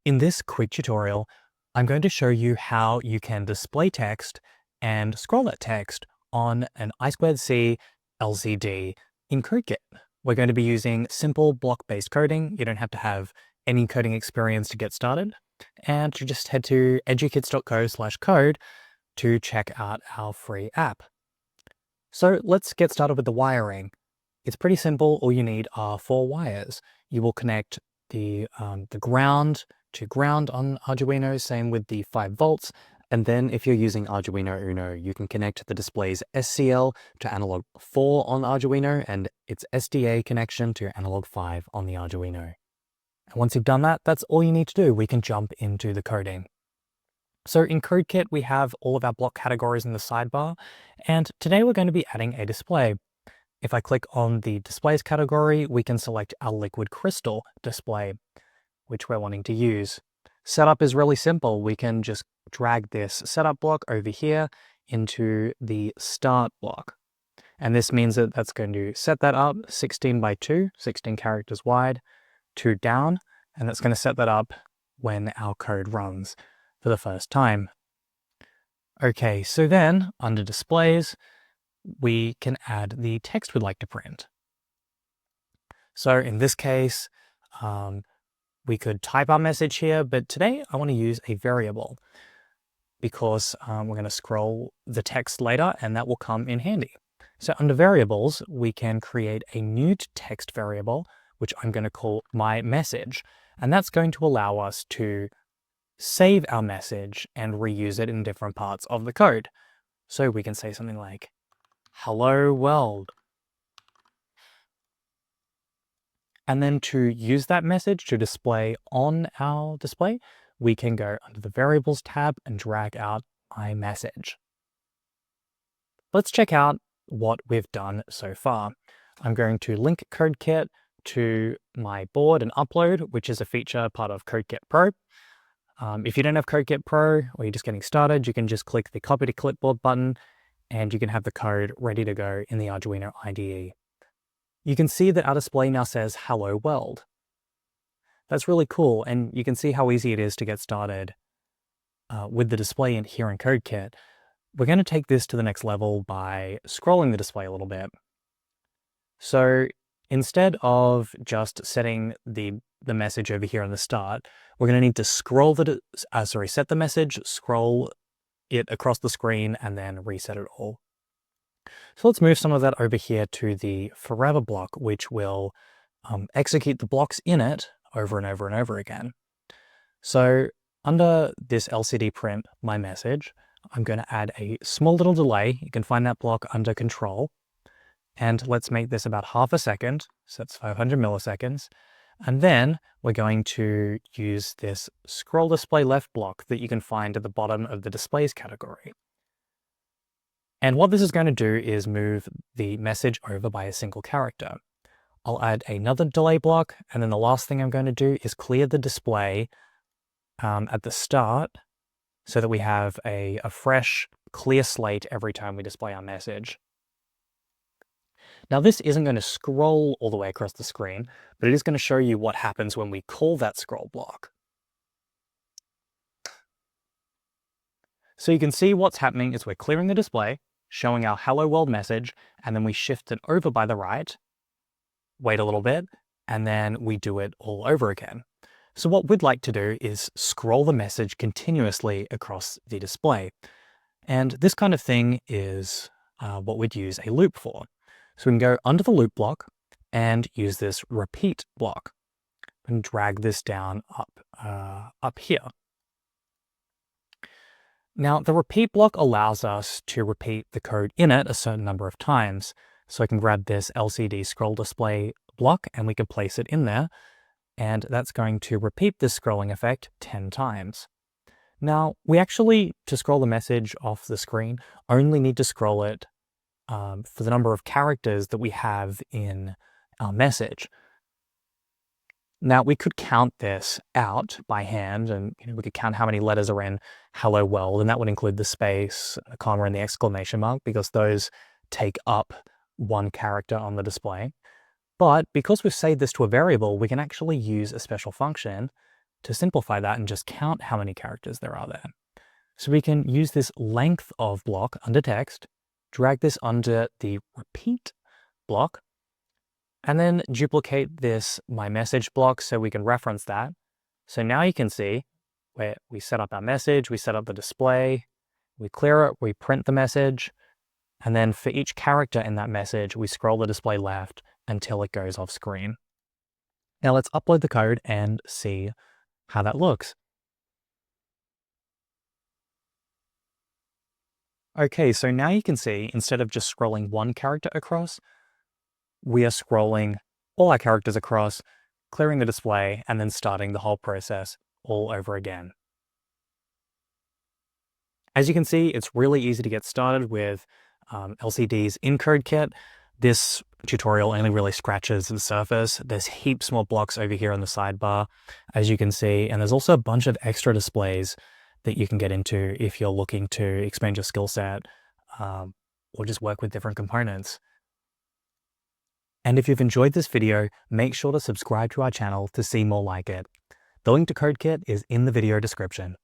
In this quick tutorial, I'm going to show you how you can display text and scroll that text on an I2C LCD in CodeKit. We're going to be using simple block-based coding. You don't have to have any coding experience to get started. And you just head to edukits.co/code to check out our free app. So let's get started with the wiring. It's pretty simple. All you need are 4 wires. You will connect the ground to ground on Arduino, same with the 5 volts. And then if you're using Arduino Uno, you can connect the display's SCL to analog 4 on Arduino and its SDA connection to analog 5 on the Arduino. And once you've done that, that's all you need to do. We can jump into the coding. So in CodeKit, we have all of our block categories in the sidebar, and today we're going to be adding a display. If I click on the displays category, we can select our liquid crystal display, which we're wanting to use. Setup is really simple. We can just drag this setup block over here into the start block. And this means that that's going to set that up 16 by 2, 16 characters wide, 2 down, and that's going to set that up when our code runs for the first time. Okay, so then under displays, we can add the text we'd like to print. So in this case, we could type our message here, but today I want to use a variable because we're going to scroll the text later and that will come in handy. So under variables, we can create a new text variable, which I'm going to call my message, and that's going to allow us to save our message and reuse it in different parts of the code. So we can say something like, "Hello world." And then to use that message to display on our display, we can go under the variables tab and drag out my message. Let's check out what we've done so far. I'm going to link CodeKit to my board and upload, which is a feature part of CodeKit Pro. If you don't have CodeKit Pro or you're just getting started, you can just click the copy to clipboard button and you can have the code ready to go in the Arduino IDE. You can see that our display now says "Hello World." That's really cool, and you can see how easy it is to get started with the display in here in CodeKit. We're going to take this to the next level by scrolling the display a little bit. So instead of just setting the message over here on the start, we're going to need to set the message, scroll it across the screen, and then reset it all. So let's move some of that over here to the forever block, which will execute the blocks in it over and over and over again. So under this LCD print my message, I'm going to add a small little delay. You can find that block under control. And let's make this about half a second. So that's 500 milliseconds. And then we're going to use this scroll display left block that you can find at the bottom of the displays category. And what this is going to do is move the message over by a single character. I'll add another delay block, and then the last thing I'm going to do is clear the display at the start so that we have a fresh, clear slate every time we display our message. Now this isn't going to scroll all the way across the screen, but it is going to show you what happens when we call that scroll block. So you can see what's happening is we're clearing the display, showing our "Hello World" message, and then we shift it over by the right, wait a little bit, and then we do it all over again. So what we'd like to do is scroll the message continuously across the display. And this kind of thing is what we'd use a loop for. So we can go under the loop block and use this repeat block and drag this down up here. Now, the repeat block allows us to repeat the code in it a certain number of times. So I can grab this LCD scroll display block and we can place it in there. And that's going to repeat this scrolling effect 10 times. Now, we actually, to scroll the message off the screen, only need to scroll it for the number of characters that we have in our message. Now, we could count this out by hand, and we could count how many letters are in "Hello World," and that would include the space, the comma, and the exclamation mark, because those take up one character on the display. But because we've saved this to a variable, we can actually use a special function to simplify that and just count how many characters there are there. So we can use this length of block under text, drag this under the repeat block, and then duplicate this my message block so we can reference that. So now you can see where we set up our message, we set up the display, we clear it, we print the message, and then for each character in that message, we scroll the display left until it goes off screen. Now let's upload the code and see how that looks. Okay, so now you can see, instead of just scrolling one character across, we are scrolling all our characters across, clearing the display, and then starting the whole process all over again. As you can see, it's really easy to get started with LCD's Encode Kit. This tutorial only really scratches the surface. There's heaps more blocks over here on the sidebar, as you can see, and there's also a bunch of extra displays that you can get into if you're looking to expand your skill set or just work with different components. And if you've enjoyed this video, make sure to subscribe to our channel to see more like it. The link to CodeKit is in the video description.